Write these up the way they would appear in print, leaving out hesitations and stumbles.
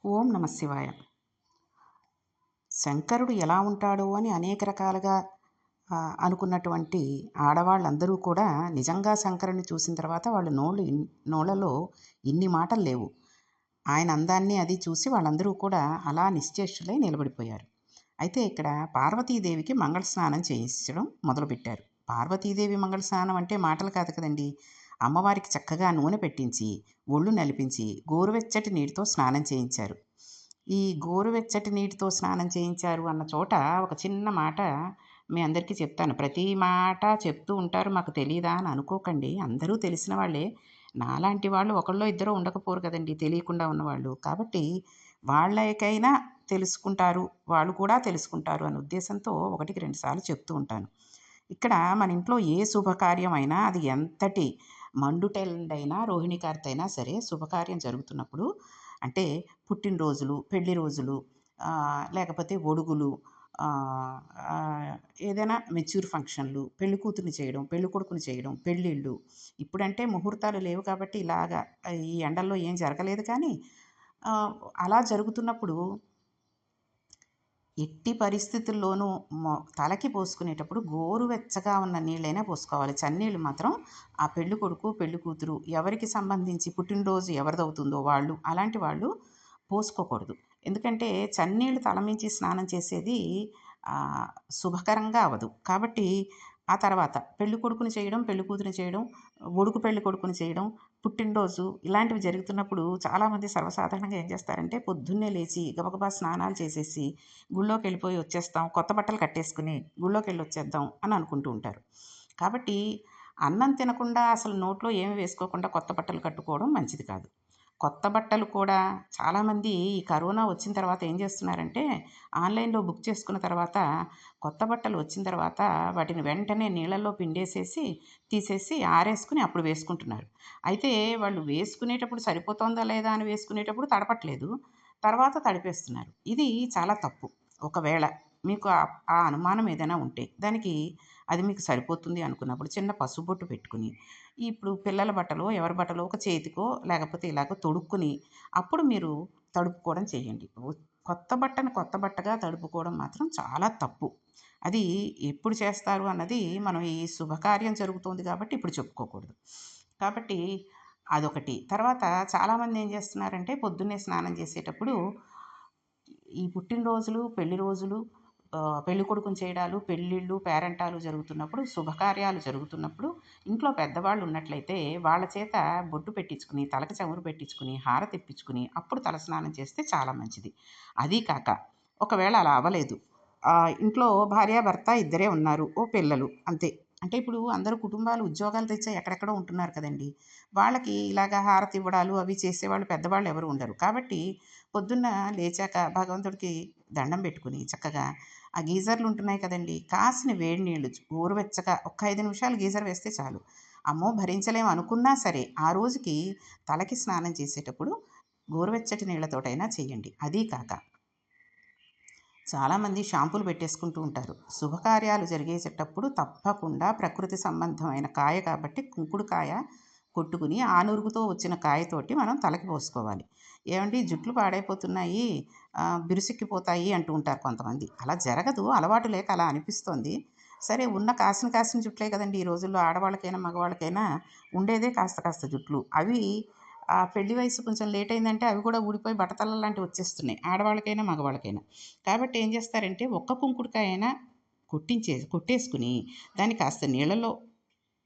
ఓం నమ శివాయ. శంకరుడు ఎలా ఉంటాడో అని అనేక రకాలుగా అనుకున్నటువంటి ఆడవాళ్ళందరూ కూడా నిజంగా శంకరుడిని చూసిన తర్వాత వాళ్ళ నోళ్ళలో ఇన్ని మాటలు లేవు. ఆయన అందాన్ని అది చూసి వాళ్ళందరూ కూడా అలా నిశ్చేష్టులై నిలబడిపోయారు. అయితే ఇక్కడ పార్వతీదేవికి మంగళ స్నానం చేయించడం మొదలుపెట్టారు. పార్వతీదేవి మంగళ స్నానం అంటే మాటలు కాదు కదండీ! అమ్మవారికి చక్కగా నూనె పెట్టించి, ఒళ్ళు నలిపించి, గోరువెచ్చటి నీటితో స్నానం చేయించారు. ఈ గోరువెచ్చటి నీటితో స్నానం చేయించారు అన్న చోట ఒక చిన్న మాట మీ అందరికీ చెప్తాను. ప్రతి మాట చెప్తూ ఉంటారు మాకు తెలీదా అని అనుకోకండి. అందరూ తెలిసిన వాళ్ళే. నాలాంటి వాళ్ళు ఒకళ్ళో ఇద్దరో ఉండకపోరు కదండీ తెలియకుండా ఉన్నవాళ్ళు. కాబట్టి వాళ్ళకైనా తెలుసుకుంటారు. వాళ్ళు కూడా తెలుసుకుంటారు అనే ఉద్దేశంతో ఒకటికి 2 సార్లు చెప్తూ ఉంటాను. ఇక్కడ మన ఇంట్లో ఏ శుభకార్యమైనా అది ఎంతటి మండుటెండైనా, రోహిణి కార్తె అయినా సరే శుభకార్యం జరుగుతున్నప్పుడు అంటే పుట్టినరోజులు, పెళ్లి రోజులు లేకపోతే ఒడుగులు ఆహ్, ఆహ్, ఏదైనా మెచ్యూర్ ఫంక్షన్‌లు, పెళ్లి కూతురిని చేయడం, పెళ్లి కొడుకుని చేయడం, పెళ్ళిళ్ళు. ఇప్పుడంటే ముహూర్తాలు లేవు కాబట్టి ఇలాగా ఈ ఎండల్లో ఏం జరగలేదు కానీ ఆహ్, అలా జరుగుతున్నప్పుడు ఎట్టి పరిస్థితుల్లోనూ తలకి పోసుకునేటప్పుడు గోరువెచ్చగా ఉన్న నీళ్ళైనా పోసుకోవాలి. చన్నీళ్ళు మాత్రం ఆ పెళ్లి కొడుకు, పెళ్లి కూతురు ఎవరికి సంబంధించి పుట్టినరోజు ఎవరిదవుతుందో వాళ్ళు, అలాంటి వాళ్ళు పోసుకోకూడదు. ఎందుకంటే చన్నీళ్ళు తలమించి స్నానం చేసేది ఆహ్, శుభకరంగా అవ్వదు. కాబట్టి ఆ తర్వాత పెళ్లి కొడుకుని చేయడం, పెళ్లి కూతురిని చేయడం, ఒడుకు పెళ్లి కొడుకుని చేయడం, పుట్టినరోజు ఇలాంటివి జరుగుతున్నప్పుడు చాలామంది సర్వసాధారణంగా ఏం చేస్తారంటే పొద్దున్నే లేచి గబగబా స్నానాలు చేసేసి గుళ్ళోకెళ్ళిపోయి వచ్చేస్తాం. కొత్త బట్టలు కట్టేసుకుని గుళ్ళోకెళ్ళొచ్చేద్దాం అని అనుకుంటూ ఉంటారు. కాబట్టి అన్నం తినకుండా అసలు నోట్లో ఏమి వేసుకోకుండా కొత్త బట్టలు కట్టుకోవడం మంచిది కాదు. కొత్త బట్టలు కూడా చాలామంది ఈ కరోనా వచ్చిన తర్వాత ఏం చేస్తున్నారంటే ఆన్‌లైన్‌లో బుక్ చేసుకున్న తర్వాత కొత్త బట్టలు వచ్చిన తర్వాత వాటిని వెంటనే నీళ్ళల్లో పిండేసేసి, తీసేసి ఆరేసుకొని అప్పుడు వేసుకుంటున్నారు. అయితే వాళ్ళు వేసుకునేటప్పుడు సరిపోతుందా లేదా అని వేసుకునేటప్పుడు తడపట్లేదు. తర్వాత తడిపేస్తున్నారు. ఇది చాలా తప్పు. ఒకవేళ మీకు ఆ అనుమానం ఏదైనా ఉంటే, దానికి అది మీకు సరిపోతుంది అనుకున్నప్పుడు చిన్న పసుపు బొట్టు పెట్టుకొని, ఇప్పుడు పిల్లల బట్టలో, ఎవరి బట్టలో ఒక చేతికో లేకపోతే ఇలాగో తొడుక్కొని, అప్పుడు మీరు తడుపుకోవడం చేయండి. కొత్త బట్టను కొత్త బట్టగా తడుపుకోవడం మాత్రం చాలా తప్పు. అది ఎప్పుడు చేస్తారు అన్నది మనం ఈ శుభకార్యం జరుగుతోంది కాబట్టి ఇప్పుడు చెప్పుకోకూడదు. కాబట్టి అదొకటి. తర్వాత చాలామంది ఏం చేస్తున్నారంటే పొద్దున్నే స్నానం చేసేటప్పుడు ఈ పుట్టినరోజులు, పెళ్లి రోజులు, పెళ్ళికొడుకుని చేయడాలు, పెళ్ళిళ్ళు, పేరంటాలు జరుగుతున్నప్పుడు, శుభకార్యాలు జరుగుతున్నప్పుడు ఇంట్లో పెద్దవాళ్ళు ఉన్నట్లయితే వాళ్ళ చేత బొట్టు పెట్టించుకుని, తలకి చమురు పెట్టించుకుని, హారతిప్పించుకుని, అప్పుడు తలస్నానం చేస్తే చాలా మంచిది. అదీ కాక ఒకవేళ అలా అవ్వలేదు. ఇంట్లో భార్యాభర్త ఇద్దరే ఉన్నారు. పిల్లలు అంతే. అంటే ఇప్పుడు అందరూ కుటుంబాలు ఉద్యోగాలు రీత్యా ఎక్కడెక్కడో ఉంటున్నారు కదండీ! వాళ్ళకి ఇలాగ హారతి ఇవ్వడాలు అవి చేసేవాళ్ళు పెద్దవాళ్ళు ఎవరు ఉండరు. కాబట్టి పొద్దున్న లేచాక భగవంతుడికి దండం పెట్టుకుని చక్కగా ఆ గీజర్లు ఉంటున్నాయి కదండీ! కాసిన వేడి నీళ్ళు గోరువెచ్చగా ఒక్క 5 నిమిషాలు గీజర్ వేస్తే చాలు. అమ్మో! భరించలేం అనుకున్నా సరే, ఆ రోజుకి తలకి స్నానం చేసేటప్పుడు గోరువెచ్చటి నీళ్ళతోటైనా చేయండి. అదీ కాక చాలామంది షాంపూలు పెట్టేసుకుంటూ ఉంటారు. శుభకార్యాలు జరిగేసేటప్పుడు తప్పకుండా ప్రకృతి సంబంధమైన కాయ కాబట్టి కుంకుడుకాయ కొట్టుకుని ఆ నురుగుతో వచ్చిన కాయతోటి మనం తలకి పోసుకోవాలి. ఏవండీ జుట్లు పాడైపోతున్నాయి, బిరుసెక్కిపోతాయి అంటూ ఉంటారు కొంతమంది. అలా జరగదు. అలవాటు లేక అలా అనిపిస్తోంది. సరే ఉన్న కాసిన కాసిన జుట్లే కదండీ! ఈ రోజుల్లో ఆడవాళ్ళకైనా, మగవాళ్ళకైనా ఉండేదే కాస్త కాస్త జుట్లు. అవి ఆ పెళ్లి వయసు కొంచెం లేట్ అయిందంటే అవి కూడా ఊడిపోయి బట్టతలలు లాంటివి వచ్చేస్తున్నాయి. ఆడవాళ్ళకైనా, మగవాళ్ళకైనా. కాబట్టి ఏం చేస్తారంటే ఒక్క కుంకుడుకాయ అయినా కొట్టేసుకుని దాన్ని కాస్త నీళ్ళలో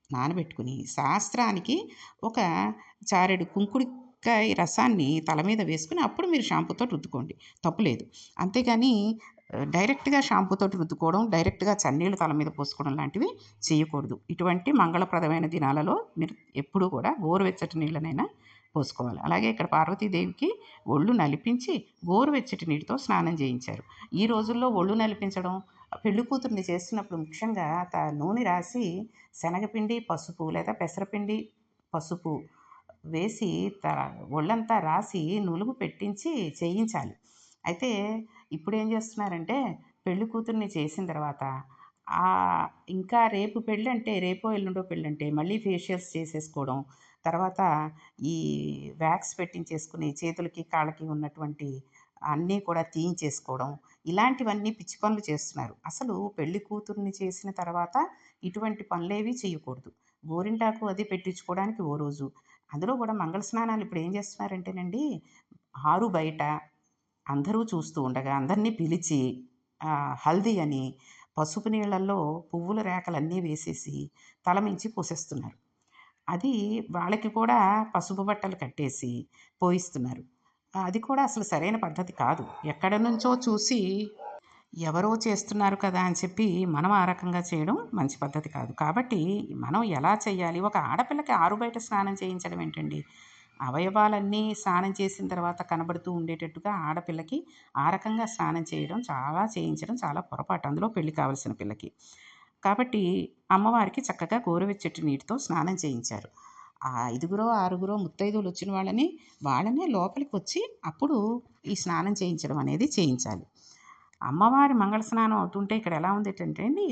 నానబెట్టుకుని శాస్త్రానికి ఒక చారెడు కుంకుడుకాయ రసాన్ని తల మీద వేసుకొని అప్పుడు మీరు షాంపూతోటి రుద్దుకోండి. తప్పులేదు. అంతేగాని డైరెక్ట్‌గా షాంపూతోటి రుద్దుకోవడం, డైరెక్ట్‌గా చన్నీళ్ళు తల మీద పోసుకోవడం లాంటివి చేయకూడదు. ఇటువంటి మంగళప్రదమైన దినాలలో మీరు ఎప్పుడూ కూడా గోరువెచ్చటి నీళ్ళనైనా పోసుకోవాలి. అలాగే ఇక్కడ పార్వతీదేవికి ఒళ్ళు నలిపించి గోరువెచ్చటి నీటితో స్నానం చేయించారు. ఈ రోజుల్లో ఒళ్ళు నలిపించడం, పెళ్లి కూతురిని చేస్తున్నప్పుడు ముఖ్యంగా నూనె రాసి శనగపిండి, పసుపు లేదా పెసరపిండి, పసుపు వేసి త ఒళ్ళంతా రాసి నులుగు పెట్టించి చేయించాలి. అయితే ఇప్పుడేం చేస్తున్నారంటే పెళ్లి కూతురిని చేసిన తర్వాత ఇంకా రేపు పెళ్ళంటే రేపో, ఎల్లుండో పెళ్ళంటే మళ్ళీ ఫేషియల్స్ చేసేసుకోవడం, తర్వాత ఈ వ్యాక్స్ పెట్టించేసుకుని చేతులకి, కాళ్ళకి ఉన్నటువంటి అన్నీ కూడా తీయించేసుకోవడం, ఇలాంటివన్నీ పిచ్చి పనులు చేస్తున్నారు. అసలు పెళ్లి కూతుర్ని చేసిన తర్వాత ఇటువంటి పనులేవి చేయకూడదు. గోరింటాకు అది పెట్టించుకోవడానికి ఓ రోజు. అందులో కూడా మంగళ స్నానాలు ఇప్పుడు ఏం చేస్తున్నారంటేనండి, ఆరు బయట అందరూ చూస్తూ ఉండగా అందరినీ పిలిచి హల్దీ అని పసుపు నీళ్ళల్లో పువ్వుల రేకలన్నీ వేసేసి తలమించి పోసేస్తున్నారు. అది వాళ్ళకి కూడా పసుపు బట్టలు కట్టేసి పోయిస్తున్నారు. అది కూడా అసలు సరైన పద్ధతి కాదు. ఎక్కడి నుంచో చూసి ఎవరో చేస్తున్నారు కదా అని చెప్పి మనం ఆ రకంగా చేయడం మంచి పద్ధతి కాదు. కాబట్టి మనం ఎలా చేయాలి? ఒక ఆడపిల్లకి ఆరుబయట స్నానం చేయించడం ఏంటండి? అవయవాలన్నీ స్నానం చేసిన తర్వాత కనబడుతూ ఉండేటట్టుగా ఆడపిల్లకి ఆ రకంగా స్నానం చేయడం చేయించడం చాలా పొరపాటు. అందులో పెళ్లి కావాల్సిన పిల్లకి. కాబట్టి అమ్మవారికి చక్కగా గోరువెచ్చటి నీటితో స్నానం చేయించారు. ఆ ఐదుగురో, ఆరుగురో ముత్తైదువులొచ్చిన వాళ్ళనే లోపలికొచ్చి అప్పుడు ఈ స్నానం చేయించడం అనేది చేయించాలి. అమ్మవారి మంగళ స్నానం అవుతుంటే ఇక్కడ ఎలా ఉందేటంటే అండి,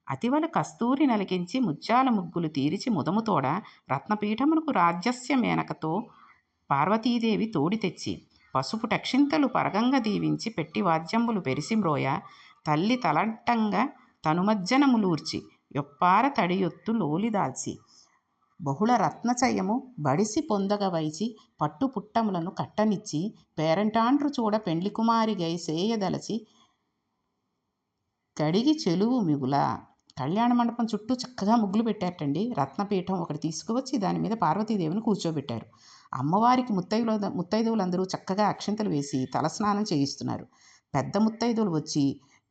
అతివల కస్తూరి నలిగించి ముత్యాల ముగ్గులు తీరిచి ముదముతోడ రత్నపీఠమునకు రాజ్యస్య మేనకతో పార్వతీదేవి తోడి తెచ్చి పసుపు టక్షింతలు పరగంగ దీవించి పెట్టి వాద్యంబులు పెరిసిమ్రోయ తల్లి తలంటంగా తనుమజ్జనములూర్చి యొప్పార తడియొత్తు లోలిదాల్చి బహుళ రత్నచయము బడిసి పొందగ వైచి పట్టు పుట్టములను కట్టనిచ్చి పేరంటాండ్రు చూడ పెండ్లి కుమారి గై సేయదలచి కడిగి చెలువు మిగుల. కళ్యాణ మండపం చుట్టూ చక్కగా ముగ్గులు పెట్టారటండి. రత్నపీఠం ఒకటి తీసుకువచ్చి దాని మీద పార్వతీదేవిని కూర్చోబెట్టారు. అమ్మవారికి ముత్తైదువులందరూ చక్కగా అక్షింతలు వేసి తలస్నానం చేయిస్తున్నారు. పెద్ద ముత్తైదువులు వచ్చి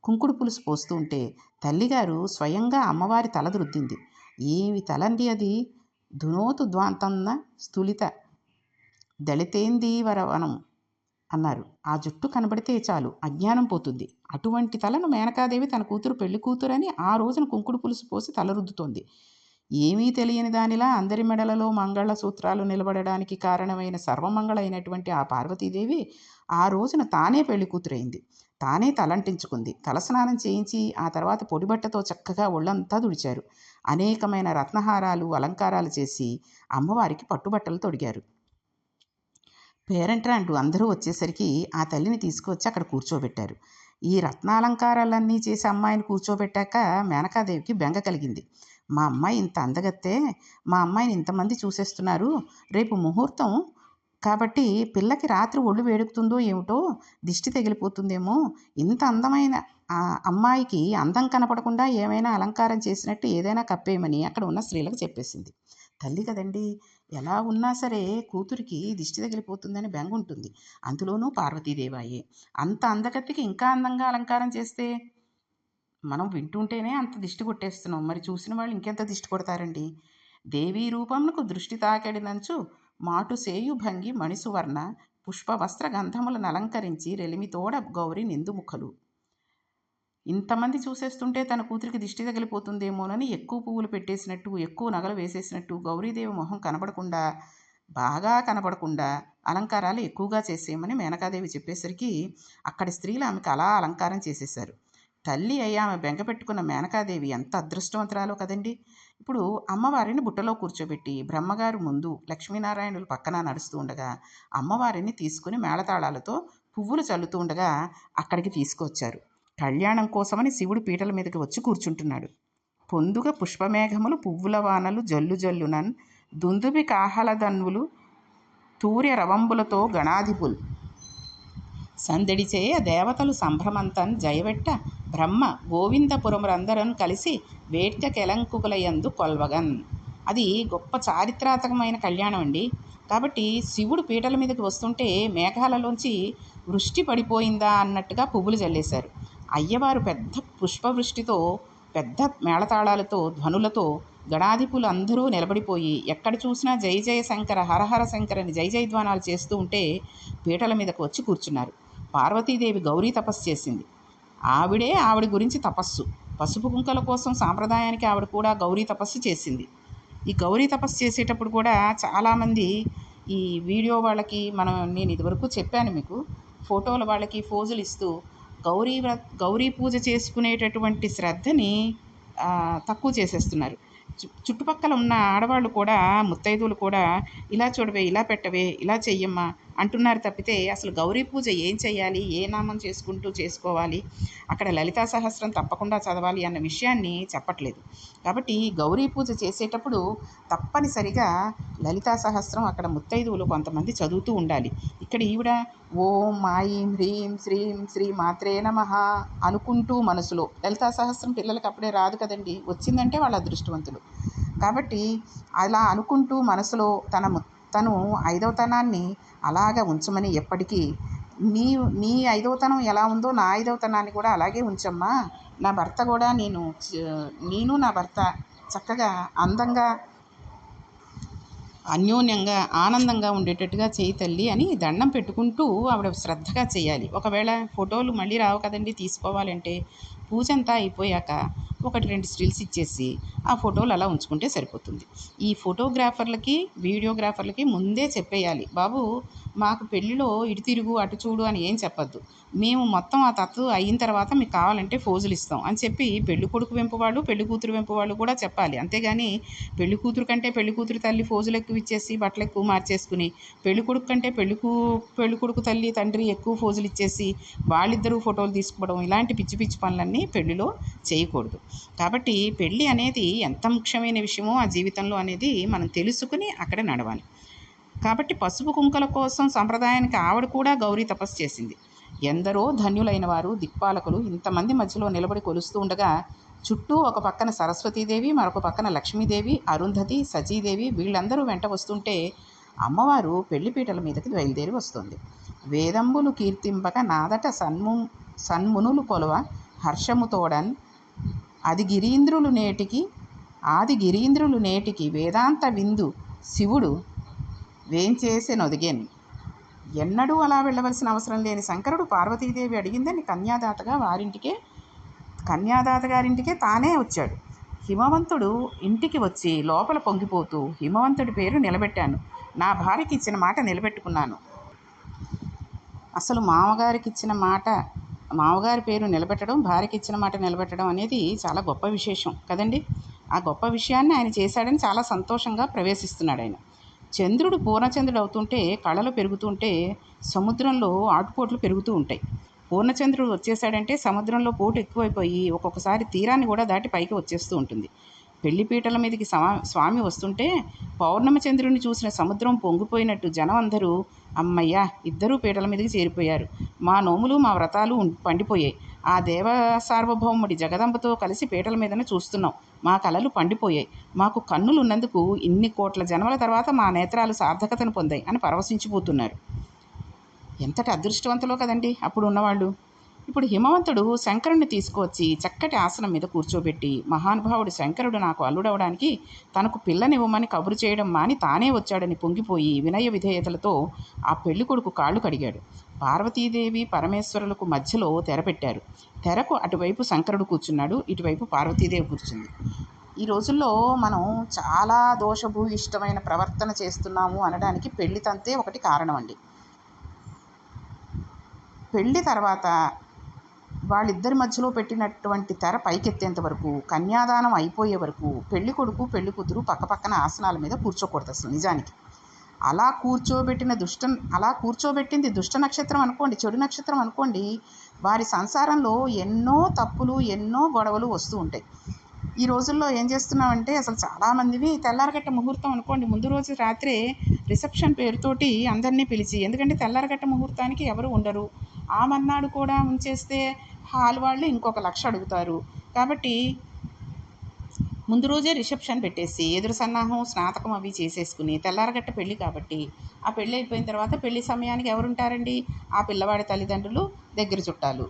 కుంకుడు పులుసు పోస్తూ ఉంటే తల్లిగారు స్వయంగా అమ్మవారి తల రుద్దింది. ఏమి తలండి అది! ధునోతు ద్వాంతన్న స్థులిత దళితేందీవరవనం అన్నారు. ఆ జుట్టు కనబడితే చాలు అజ్ఞానం పోతుంది. అటువంటి తలను మేనకాదేవి తన కూతురు పెళ్లి కూతురని ఆ రోజున కుంకుడు పులుసు పోసి తల రుద్దుతోంది. ఏమీ తెలియని దానిలా అందరి మెడలలో మంగళ సూత్రాలు నిలబడడానికి కారణమైన సర్వమంగళ అయినటువంటి ఆ పార్వతీదేవి ఆ రోజున తానే పెళ్లి కూతురైంది. తానే తలంటించుకుంది. తలస్నానం చేయించి ఆ తర్వాత పొడిబట్టతో చక్కగా ఒళ్ళంతా తుడిచారు. అనేకమైన రత్నహారాలు, అలంకారాలు చేసి అమ్మవారికి పట్టుబట్టలు తొడిగారు. పేరెంట్రా అంటూ అందరూ వచ్చేసరికి ఆ తల్లిని తీసుకువచ్చి అక్కడ కూర్చోబెట్టారు. ఈ రత్నాలంకారాలన్నీ చేసి అమ్మాయిని కూర్చోబెట్టాక మేనకాదేవికి బెంగ కలిగింది. మా అమ్మాయి ఇంత అందగత్తే, మా అమ్మాయిని ఇంతమంది చూసేస్తున్నారు, రేపు ముహూర్తం కాబట్టి పిల్లకి రాత్రి ఒళ్ళు వేడుకుతుందో ఏమిటో, దిష్టి తగిలిపోతుందేమో, ఇంత అందమైన ఆ అమ్మాయికి అందం కనపడకుండా ఏమైనా అలంకారం చేసినట్టు ఏదైనా కప్పేయమని అక్కడ ఉన్న స్త్రీలకు చెప్పేసింది. తల్లి కదండి, ఎలా ఉన్నా సరే కూతురికి దిష్టి తగిలిపోతుందని బెంగ ఉంటుంది. అందులోనూ పార్వతీదేవాయే. అంత అందగత్తికి ఇంకా అందంగా అలంకారం చేస్తే మనం వింటుంటేనే అంత దిష్టి కొట్టేస్తున్నాం, మరి చూసిన వాళ్ళు ఇంకెంత దిష్టి కొడతారండి. దేవీ రూపమునకు దృష్టి తాకెడినంచు మాటు సేయు భంగి మణిసువర్ణ పుష్ప వస్త్ర గంధములను అలంకరించి రెలిమితోడ గౌరి నిందుముఖలు. ఇంతమంది చూసేస్తుంటే తన కూతురికి దిష్టి తగిలిపోతుందేమోనని ఎక్కువ పువ్వులు పెట్టేసినట్టు, ఎక్కువ నగలు వేసేసినట్టు గౌరీదేవి మొహం బాగా కనబడకుండా అలంకారాలు ఎక్కువగా చేసేయమని మేనకాదేవి చెప్పేసరికి అక్కడి స్త్రీలు ఆమెకు అలా అలంకారం చేసేశారు. తల్లి అయ్యి ఆమె బెంగ పెట్టుకున్న మేనకాదేవి ఎంత అదృష్టవంతురాలో కదండి. ఇప్పుడు అమ్మవారిని బుట్టలో కూర్చోబెట్టి బ్రహ్మగారు ముందు, లక్ష్మీనారాయణులు పక్కన నడుస్తూ ఉండగా అమ్మవారిని తీసుకుని మేళతాళాలతో పువ్వులు చల్లుతూ ఉండగా అక్కడికి తీసుకొచ్చారు. కళ్యాణం కోసమని శివుడు పీటల మీదకి వచ్చి కూర్చుంటున్నాడు. పొందుగ పుష్పమేఘములు పువ్వుల వానలు జల్లు జల్లునన్ దుందుబి కాహలదన్వులు తూర్య రవంబులతో గణాధిపుల్ సందడి చేయ దేవతలు సంభ్రమంతన్ జయవెట్ట బ్రహ్మ గోవిందపురమురందరన్ కలిసి వేట్క కెలంకుకులయందు కొల్వగన్. అది గొప్ప చారిత్రాత్మకమైన కళ్యాణం అండి. కాబట్టి శివుడు పీటల మీదకి వస్తుంటే మేఘాలలోంచి వృష్టి పడిపోయిందా అన్నట్టుగా పువ్వులు జల్లేశారు. అయ్యవారు పెద్ద పుష్పవృష్టితో, పెద్ద మేళతాళాలతో, ధ్వనులతో గణాధిపులు అందరూ నిలబడిపోయి ఎక్కడ చూసినా జై జయ శంకర, హరహర శంకర అని జై జయధ్వానాలు చేస్తూ ఉంటే పీటల మీదకు వచ్చి కూర్చున్నారు. పార్వతీదేవి గౌరీ తపస్సు చేసింది. ఆవిడ గురించి తపస్సు, పసుపు కుంకల కోసం సాంప్రదాయానికి ఆవిడ కూడా గౌరీ తపస్సు చేసింది. ఈ గౌరీ తపస్సు చేసేటప్పుడు కూడా చాలామంది ఈ వీడియో వాళ్ళకి నేను ఇదివరకు చెప్పాను మీకు, ఫోటోల వాళ్ళకి ఫోజులు ఇస్తూ గౌరీ పూజ చేసుకునేటటువంటి శ్రద్ధని తక్కువ చేసేస్తున్నారు. చుట్టుపక్కల ఉన్న ఆడవాళ్ళు కూడా, ముత్తైదువులు కూడా ఇలా చూడవే, ఇలా పెట్టవే, ఇలా చెయ్యమ్మా అంటున్నారు తప్పితే అసలు గౌరీ పూజ ఏం చేయాలి, ఏ నామం చేసుకుంటూ చేసుకోవాలి, అక్కడ లలితా సహస్రం తప్పకుండా చదవాలి అన్న విషయాన్ని చెప్పట్లేదు. కాబట్టి గౌరీ పూజ చేసేటప్పుడు తప్పనిసరిగా లలితా సహస్రం అక్కడ ముత్తైదువులు కొంతమంది చదువుతూ ఉండాలి. ఇక్కడ ఈవిడ ఓం ఐం హ్రీం శ్రీం శ్రీ మాత్రే నమః అనుకుంటూ మనసులో, లలితా సహస్రం పిల్లలకి అప్పుడే రాదు కదండి, వచ్చిందంటే వాళ్ళ అదృష్టవంతులు. కాబట్టి అలా అనుకుంటూ మనసులో తను ఐదవతనాన్ని అలాగ ఉంచమని, ఎప్పటికీ నీ ఐదవతనం ఎలా ఉందో నా ఐదవతనాన్ని కూడా అలాగే ఉంచమ్మా, నా భర్త కూడా నేను నా భర్త చక్కగా అందంగా అన్యోన్యంగా ఆనందంగా ఉండేటట్టుగా చేయి తల్లి అని దండం పెట్టుకుంటూ ఆవిడ శ్రద్ధగా చేయాలి. ఒకవేళ ఫోటోలు మళ్ళీ రావు కదండి తీసుకోవాలంటే, పూజ అంతా అయిపోయాక 1-2 స్టిల్స్ ఇచ్చేసి ఆ ఫోటోలు అలా ఉంచుకుంటే సరిపోతుంది. ఈ ఫోటోగ్రాఫర్లకి, వీడియోగ్రాఫర్లకి ముందే చెప్పేయాలి, బాబు మాకు పెళ్ళిలో ఇటు తిరుగు అటు చూడు అని ఏం చెప్పొద్దు, మేము మొత్తం ఆ తత్తు అయిన తర్వాత మీకు కావాలంటే ఫోజులు ఇస్తాం అని చెప్పి పెళ్లి కొడుకు వెంపు వాళ్ళు, పెళ్లి కూతురు వెంపు వాళ్ళు కూడా చెప్పాలి. అంతేగాని పెళ్లి కూతురు కంటే పెళ్లి కూతురు తల్లి ఫోజులు ఎక్కువ ఇచ్చేసి బట్టలు ఎక్కువ మార్చేసుకుని, పెళ్లి కొడుకు కంటే పెళ్లి కొడుకు తల్లి తండ్రి ఎక్కువ ఫోజులు ఇచ్చేసి వాళ్ళిద్దరూ ఫోటోలు తీసుకోవడం, ఇలాంటి పిచ్చి పిచ్చి పనులన్నీ పెళ్లిలో చేయకూడదు. కాబట్టి పెళ్ళి అనేది ఎంత ముఖ్యమైన విషయమో ఆ జీవితంలో అనేది మనం తెలుసుకుని అక్కడ నడవాలి. కాబట్టి పసుపు కుంకల కోసం సంప్రదాయానికి ఆవిడ కూడా గౌరీ తపస్సు చేసింది. ఎందరో ధన్యులైన వారు, దిక్పాలకులు ఇంతమంది మధ్యలో నిలబడి కొలుస్తూ ఉండగా చుట్టూ ఒక పక్కన సరస్వతీదేవి, మరొక పక్కన లక్ష్మీదేవి, అరుంధతి, సచీదేవి వీళ్ళందరూ వెంట వస్తుంటే అమ్మవారు పెళ్లిపీటల మీదకి బయలుదేరి వస్తుంది. వేదంబులు కీర్తింపక నాదట సన్మునులు కొలవ హర్షముతోడన్ ఆది గిరీంద్రులు నేటికి వేదాంత విందు శివుడు వేంచేసెనొదిగెన్. ఎన్నడూ అలా వెళ్ళవలసిన అవసరం లేని శంకరుడు పార్వతీదేవి అడిగిందని కన్యాదాత గారింటికే తానే వచ్చాడు. హిమవంతుడు ఇంటికి వచ్చి లోపల పొంగిపోతూ, హిమవంతుడి పేరు నిలబెట్టాను, నా భార్యకి ఇచ్చిన మాట నిలబెట్టుకున్నాను. అసలు మామగారి పేరు నిలబెట్టడం, భార్యకి ఇచ్చిన మాట నిలబెట్టడం అనేది చాలా గొప్ప విశేషం కదండి. ఆ గొప్ప విషయాన్ని ఆయన చేశాడని చాలా సంతోషంగా ప్రవేశిస్తున్నాడు ఆయన. చంద్రుడు పూర్ణచంద్రుడు అవుతుంటే, కళలు పెరుగుతుంటే సముద్రంలో ఆటుపోట్లు పెరుగుతూ ఉంటాయి. పూర్ణచంద్రుడు వచ్చేసాడంటే సముద్రంలో పోటు ఎక్కువైపోయి ఒక్కొక్కసారి తీరాన్ని కూడా దాటి పైకి వచ్చేస్తూ ఉంటుంది. పెళ్లిపీటల మీదకి స్వామి వస్తుంటే పౌర్ణమి చంద్రుడిని చూసిన సముద్రం పొంగిపోయినట్టు జనం అందరూ అమ్మయ్య ఇద్దరూ పీటల మీదకి చేరిపోయారు, మా నోములు మా వ్రతాలు పండిపోయాయి, ఆ దేవ సార్వభౌముడి జగదంబతో కలిసి పీటల మీదనే చూస్తున్నాం, మా కలలు పండిపోయాయి, మాకు కన్నులు ఉన్నందుకు ఇన్ని కోట్ల జన్మల తర్వాత మా నేత్రాలు సార్థకతను పొందాయి అని పరవశించిపోతున్నారు. ఎంతటి అదృష్టవంతులో కదండి అప్పుడు ఉన్నవాళ్ళు. ఇప్పుడు హిమవంతుడు శంకరుణ్ణి తీసుకువచ్చి చక్కటి ఆసనం మీద కూర్చోబెట్టి, మహానుభావుడు శంకరుడు నాకు అల్లుడవడానికి తనకు పిల్లనివ్వమని కబురు చేయడం మాని తానే వచ్చాడని పొంగిపోయి వినయ విధేయతలతో ఆ పెళ్లి కొడుకు కాళ్ళు కడిగాడు. పార్వతీదేవి పరమేశ్వరులకు మధ్యలో తెర పెట్టారు. తెరకు అటువైపు శంకరుడు కూర్చున్నాడు, ఇటువైపు పార్వతీదేవి కూర్చుంది. ఈ రోజుల్లో మనం చాలా దోషభూయిష్టమైన ప్రవర్తన చేస్తున్నాము అనడానికి పెళ్లి తంతే ఒకటి కారణం అండి. పెళ్లి తర్వాత వాళ్ళిద్దరి మధ్యలో పెట్టినటువంటి తెర పైకెత్తేంత వరకు, కన్యాదానం అయిపోయే వరకు పెళ్లి కొడుకు పెళ్లి కూతురు పక్కపక్కన ఆసనాల మీద కూర్చోకూడదు అసలు నిజానికి. అలా కూర్చోబెట్టింది దుష్ట నక్షత్రం అనుకోండి, చెడు నక్షత్రం అనుకోండి, వారి సంసారంలో ఎన్నో తప్పులు, ఎన్నో గొడవలు వస్తూ ఉంటాయి. ఈ రోజుల్లో ఏం చేస్తున్నామంటే అసలు చాలామందివి తెల్లారగట్ట ముహూర్తం అనుకోండి, ముందు రోజు రాత్రే రిసెప్షన్ పేరుతోటి అందరినీ పిలిచి, ఎందుకంటే తెల్లారగట్ట ముహూర్తానికి ఎవరు ఉండరు, ఆ మన్నాడు కూడా ఉంచేస్తే హాల్ వాళ్ళు ఇంకొక 1,00,000 అడుగుతారు. కాబట్టి ముందు రోజే రిసెప్షన్ పెట్టేసి ఎదురు సన్నాహం స్నాతకం అవి చేసేసుకుని, తెల్లారగట్ట పెళ్ళి కాబట్టి ఆ పెళ్ళి అయిపోయిన తర్వాత పెళ్లి సమయానికి ఎవరుంటారండి, ఆ పిల్లవాడి తల్లిదండ్రులు, దగ్గర చుట్టాలు,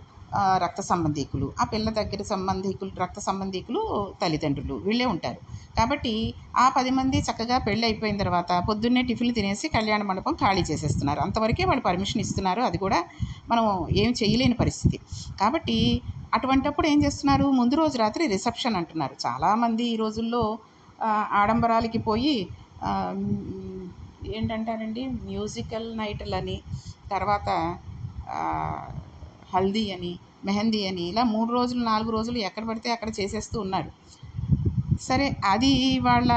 రక్త సంబంధీకులు, ఆ పిల్ల దగ్గర రక్త సంబంధీకులు తల్లిదండ్రులు వీళ్ళే ఉంటారు. కాబట్టి ఆ 10 మంది చక్కగా పెళ్ళి అయిపోయిన తర్వాత పొద్దున్నే టిఫిన్లు తినేసి కళ్యాణ మండపం ఖాళీ చేసేస్తున్నారు. అంతవరకే వాళ్ళు పర్మిషన్ ఇస్తున్నారు, అది కూడా మనం ఏం చేయలేని పరిస్థితి. కాబట్టి అటువంటప్పుడు ఏం చేస్తున్నారు, ముందు రోజు రాత్రి రిసెప్షన్ అంటున్నారు. చాలామంది ఈ రోజుల్లో ఆడంబరాలకి పోయి ఏంటంటారండి, మ్యూజికల్ నైట్లని, తర్వాత హల్దీ అని, మెహందీ అని, ఇలా 3 రోజులు 4 రోజులు ఎక్కడ పడితే అక్కడ చేసేస్తూ ఉన్నారు. సరే అది వాళ్ళ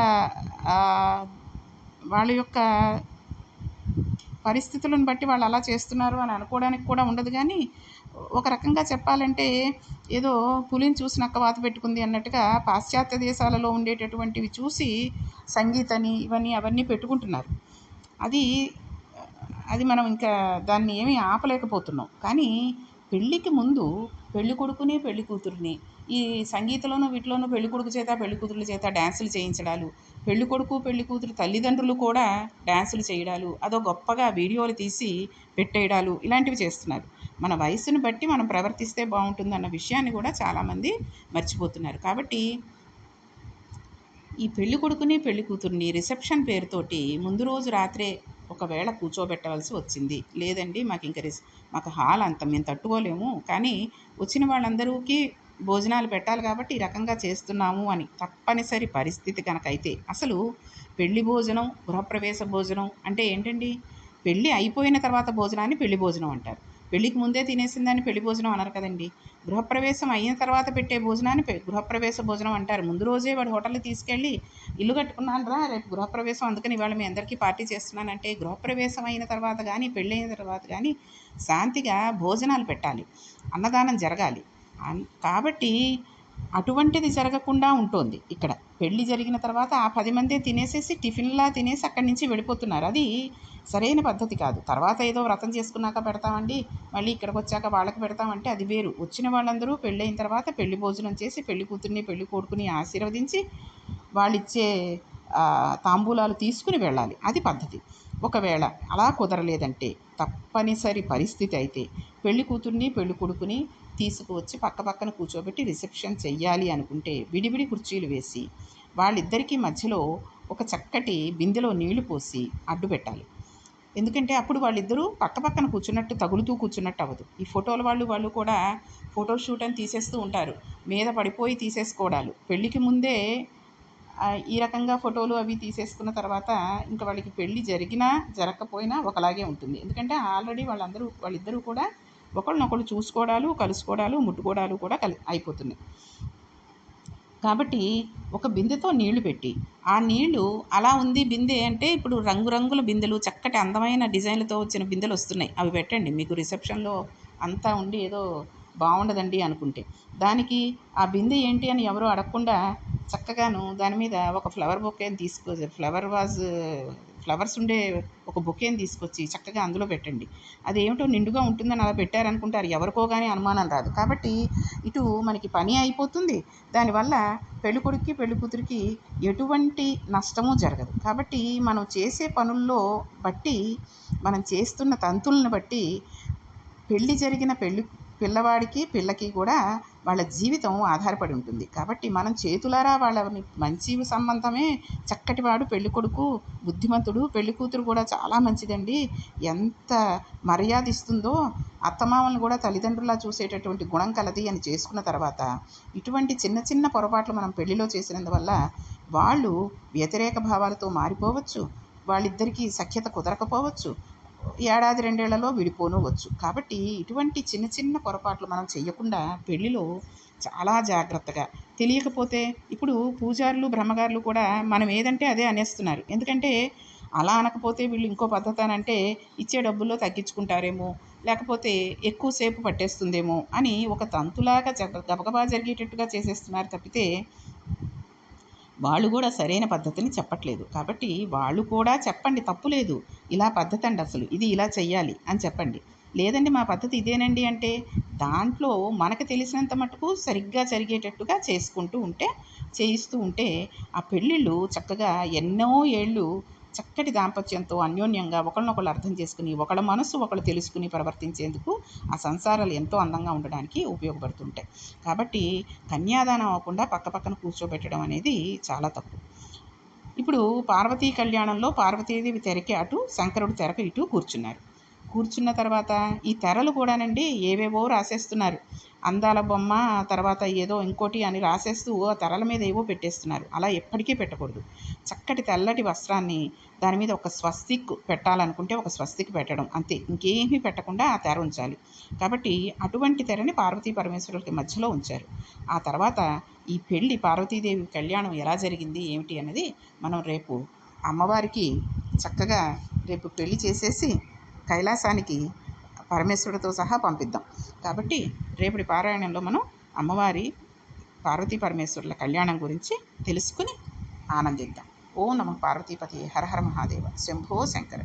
వాళ్ళ యొక్క పరిస్థితులను బట్టి వాళ్ళు అలా చేస్తున్నారు అని అనుకోవడానికి కూడా ఉండదు. కానీ ఒక రకంగా చెప్పాలంటే ఏదో పులిని చూసి నక్క వాత పెట్టుకుంది అన్నట్టుగా పాశ్చాత్య దేశాలలో ఉండేటటువంటివి చూసి సంగీతని ఇవన్నీ అవన్నీ పెట్టుకుంటున్నారు. అది అది మనం ఇంకా దాన్ని ఏమీ ఆపలేకపోతున్నాం. కానీ పెళ్ళికి ముందు పెళ్లి కొడుకుని పెళ్లి కూతురిని ఈ సంగీతంలోనూ వీటిలోనూ పెళ్లి కొడుకు చేత పెళ్లి కూతురుల చేత డ్యాన్సులు చేయించడాలు, పెళ్లి కొడుకు పెళ్లి కూతురు తల్లిదండ్రులు కూడా డ్యాన్సులు చేయడాలు, అదో గొప్పగా వీడియోలు తీసి పెట్టేయడాలు ఇలాంటివి చేస్తున్నారు. మన వయసును బట్టి మనం ప్రవర్తిస్తే బాగుంటుందన్న విషయాన్ని కూడా చాలామంది మర్చిపోతున్నారు. కాబట్టి ఈ పెళ్లి కొడుకుని పెళ్లి కూతుర్ని రిసెప్షన్ పేరుతోటి ముందు రోజు రాత్రే ఒకవేళ కూర్చోబెట్టవలసి వచ్చింది. లేదండి మాకు హాల్ అంత మేము తట్టుకోలేము, కానీ వచ్చిన వాళ్ళందరికీ భోజనాలు పెట్టాలి కాబట్టి ఈ రకంగా చేస్తున్నాము అని తప్పనిసరి పరిస్థితి కనుకైతే అసలు పెళ్లి భోజనం, గృహప్రవేశ భోజనం అంటే ఏంటండి? పెళ్ళి అయిపోయిన తర్వాత భోజనాన్ని పెళ్లి భోజనం అంటారు. పెళ్ళికి ముందే తినేసిన దాన్ని పెళ్లి భోజనం అనరు కదండి. గృహప్రవేశం అయిన తర్వాత పెట్టే భోజనాన్ని గృహప్రవేశ భోజనం అంటారు. ముందు రోజే వాడు హోటల్కి తీసుకెళ్ళి ఇల్లు కట్టుకున్నాను రా రేపు గృహప్రవేశం అందుకని ఇవాళ మీ అందరికీ పార్టీ చేస్తున్నానంటే గృహప్రవేశం అయిన తర్వాత కానీ పెళ్ళైన తర్వాత కానీ శాంతిగా భోజనాలు పెట్టాలి, అన్నదానం జరగాలి. కాబట్టి అటువంటిది జరగకుండా ఉంటుంది ఇక్కడ. పెళ్ళి జరిగిన తర్వాత ఆ 10 మందే తినేసేసి టిఫిన్లా తినేసి అక్కడి నుంచి వెళ్ళిపోతున్నారు. అది సరైన పద్ధతి కాదు. తర్వాత ఏదో వ్రతం చేసుకున్నాక పెడతామండి, మళ్ళీ ఇక్కడికి వచ్చాక వాళ్ళకి పెడతామంటే అది వేరు. వచ్చిన వాళ్ళందరూ పెళ్ళైన తర్వాత పెళ్లి భోజనం చేసి పెళ్లి కూతుర్ని పెళ్లి కొడుకుని ఆశీర్వదించి వాళ్ళిచ్చే తాంబూలాలు తీసుకుని వెళ్ళాలి. అది పద్ధతి. ఒకవేళ అలా కుదరలేదంటే తప్పనిసరి పరిస్థితి అయితే పెళ్లి కూతుర్ని పెళ్లి కొడుకుని తీసుకువచ్చి పక్కపక్కన కూర్చోబెట్టి రిసెప్షన్ చెయ్యాలి అనుకుంటే విడివిడి కుర్చీలు వేసి వాళ్ళిద్దరికీ మధ్యలో ఒక చక్కటి బిందెలో నీళ్లు పోసి అడ్డు పెట్టాలి. ఎందుకంటే అప్పుడు వాళ్ళిద్దరూ పక్కపక్కన కూర్చున్నట్టు తగులుతూ కూర్చున్నట్టు అవ్వదు. ఈ ఫోటోల వాళ్ళు కూడా ఫోటోషూట్ అని తీసేస్తూ ఉంటారు, మీద పడిపోయి తీసేసుకోవడాలు. పెళ్ళికి ముందే ఈ రకంగా ఫోటోలు అవి తీసేసుకున్న తర్వాత ఇంకా వాళ్ళకి పెళ్ళి జరిగినా జరగకపోయినా ఒకలాగే ఉంటుంది. ఎందుకంటే ఆల్రెడీ వాళ్ళిద్దరూ కూడా ఒకళ్ళనొకళ్ళు చూసుకోవడాలు, కలుసుకోవడాలు, ముట్టుకోవడాలు కూడా అయిపోతున్నాయి. కాబట్టి ఒక బిందెతో నీళ్లు పెట్టి ఆ నీళ్లు అలా ఉంది బిందె అంటే ఇప్పుడు రంగురంగుల బిందెలు చక్కటి అందమైన డిజైన్లతో వచ్చిన బిందెలు వస్తున్నాయి, అవి పెట్టండి. మీకు రిసెప్షన్లో అంతా ఉండి ఏదో బాగుండదండి అనుకుంటే దానికి ఆ బిందె ఏంటి అని ఎవరో అడగకుండా చక్కగాను దాని మీద ఒక ఫ్లవర్ బొకేని ఫ్లవర్స్ ఉండే ఒక బొకేని తీసుకొచ్చి చక్కగా అందులో పెట్టండి. అదేమిటో నిండుగా ఉంటుందని అలా పెట్టారనుకుంటారు, ఎవరికో కానీ అనుమానం రాదు. కాబట్టి ఇటు మనకి పని అయిపోతుంది, దానివల్ల పెళ్ళికొడుక్కి పెళ్ళికూతురికి ఎటువంటి నష్టము జరగదు. కాబట్టి మనం చేసే పనుల్లో బట్టి, మనం చేస్తున్న తంతులను బట్టి పెళ్ళి జరిగిన పిల్లవాడికి పిల్లకి కూడా వాళ్ళ జీవితం ఆధారపడి ఉంటుంది. కాబట్టి మనం చేతులారా వాళ్ళని మంచి సంబంధమే చక్కటివాడు పెళ్ళికొడుకు, బుద్ధిమంతుడు, పెళ్ళికూతురు కూడా చాలా మంచిదండి, ఎంత మర్యాద ఇస్తుందో, అత్తమామలను కూడా తల్లిదండ్రులా చూసేటటువంటి గుణం కలది అని చేసుకున్న తర్వాత ఇటువంటి చిన్న చిన్న పొరపాట్లు మనం పెళ్లిలో చేసినందువల్ల వాళ్ళు వ్యతిరేక భావాలతో మారిపోవచ్చు, వాళ్ళిద్దరికీ సఖ్యత కుదరకపోవచ్చు, ఏడాది రెండేళ్లలో విడిపోనవచ్చు. కాబట్టి ఇటువంటి చిన్న చిన్న పొరపాట్లు మనం చేయకుండా పెళ్ళిలో చాలా జాగ్రత్తగా, తెలియకపోతే ఇప్పుడు పూజారులు బ్రహ్మగారులు కూడా మనం ఏదంటే అదే అనేస్తున్నారు. ఎందుకంటే అలా అనకపోతే వీళ్ళు ఇంకో పద్ధతి అని అంటే ఇచ్చే డబ్బుల్లో తగ్గించుకుంటారేమో, లేకపోతే ఎక్కువసేపు పట్టేస్తుందేమో అని ఒక తంతులాగా గబగబా జరిగేటట్టుగా చేసేస్తున్నారు తప్పితే వాళ్ళు కూడా సరైన పద్ధతిని చెప్పట్లేదు. కాబట్టి వాళ్ళు కూడా చెప్పండి, తప్పులేదు, ఇలా పద్ధతి అండి, అసలు ఇది ఇలా చెయ్యాలి అని చెప్పండి. లేదండి మా పద్ధతి ఇదేనండి అంటే దాంట్లో మనకు తెలిసినంత మటుకు సరిగ్గా జరిగేటట్టుగా చేయిస్తూ ఉంటే ఆ పెళ్ళిళ్ళు చక్కగా ఎన్నో ఏళ్ళు చక్కటి దాంపత్యంతో అన్యోన్యంగా ఒకళ్ళనొకళ్ళు అర్థం చేసుకుని ఒకళ్ళ మనసు ఒకళ్ళు తెలుసుకుని ప్రవర్తించేందుకు ఆ సంసారాలు ఎంతో అందంగా ఉండడానికి ఉపయోగపడుతుంటాయి. కాబట్టి కన్యాదానం అవ్వకుండా పక్కపక్కన కూర్చోబెట్టడం అనేది చాలా తప్పు. ఇప్పుడు పార్వతీ కళ్యాణంలో పార్వతీదేవి తెరకి అటు, శంకరుడు తెరకు ఇటు కూర్చున్నారు. కూర్చున్న తర్వాత ఈ తెరలు కూడానండి ఏవేవో రాసేస్తున్నారు. అందాల బొమ్మ, తర్వాత ఏదో ఇంకోటి అని రాసేస్తూ ఆ తెరల మీద ఏవో పెట్టేస్తున్నారు. అలా ఎప్పటికీ పెట్టకూడదు. చక్కటి తెల్లటి వస్త్రాన్ని దాని మీద ఒక స్వస్తిక్ పెట్టాలనుకుంటే ఒక స్వస్తిక్ పెట్టడం అంతే. ఇంకేమీ పెట్టకుండా ఆ తెర ఉంచాలి. కాబట్టి అటువంటి తెరని పార్వతీ పరమేశ్వరులకి మధ్యలో ఉంచారు. ఆ తర్వాత ఈ పెళ్ళి పార్వతీదేవి కళ్యాణం ఎలా జరిగింది ఏమిటి అన్నది మనం రేపు అమ్మవారికి చక్కగా రేపు పెళ్లి చేసేసి కైలాసానికి పరమేశ్వరుడితో సహా పంపిద్దాం. కాబట్టి రేపటి పారాయణంలో మనం అమ్మవారి పార్వతీ పరమేశ్వరుల కళ్యాణం గురించి తెలుసుకుని ఆనందిద్దాం. ఓం నమః పార్వతీపతి హర హర మహాదేవ శంభో శంకర.